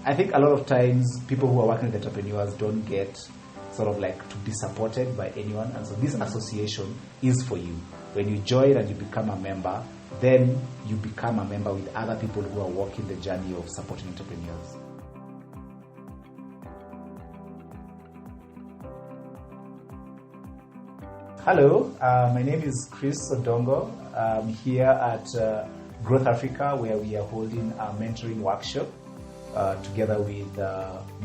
I think a lot of times people who are working with entrepreneurs don't get sort of like to be supported by anyone, and so this association is for you. When you join and you become a member, then you become a member with other people who are walking the journey of supporting entrepreneurs. Hello, my name is Chris Odongo. I'm here at Growth Africa, where we are holding a mentoring workshop together with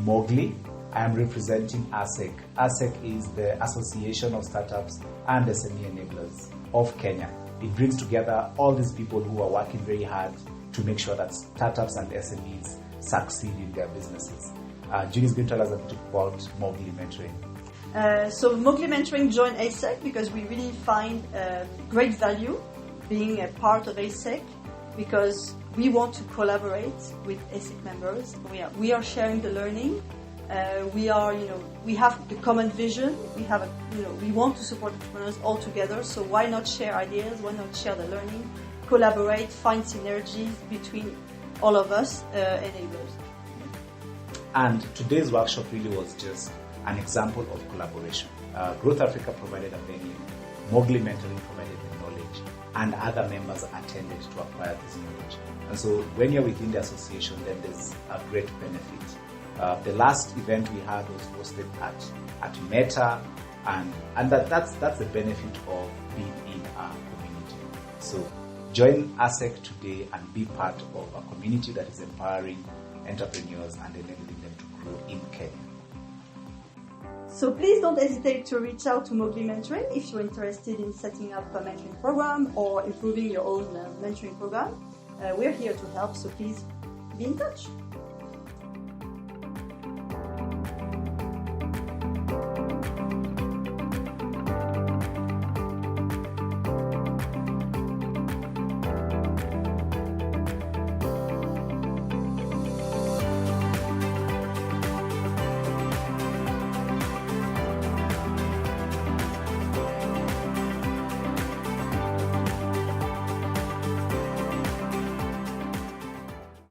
Mowgli. I am representing ASSEK. ASSEK is the Association of Startups and SME Enablers of Kenya. It brings together all these people who are working very hard to make sure that startups and SMEs succeed in their businesses. Julie is going to tell us a bit about Mowgli Mentoring. So Mowgli Mentoring joined ASSEK because we really find great value being a part of ASSEK, because we want to collaborate with ASSEK members. We are sharing the learning. We have the common vision. We want to support entrepreneurs all together. So why not share ideas? Why not share the learning? Collaborate, find synergies between all of us enablers. And today's workshop really was just an example of collaboration. Growth Africa provided a venue, Mowgli Mentoring provided the knowledge, and other members attended to acquire this knowledge. And so when you're within the association, then there's a great benefit. The last event we had was hosted at Meta, and that's the benefit of being in a community. So join ASSEK today and be part of a community that is empowering entrepreneurs and enabling them to grow in Kenya. So please don't hesitate to reach out to Mowgli Mentoring if you're interested in setting up a mentoring program or improving your own mentoring program. We're here to help, so please be in touch.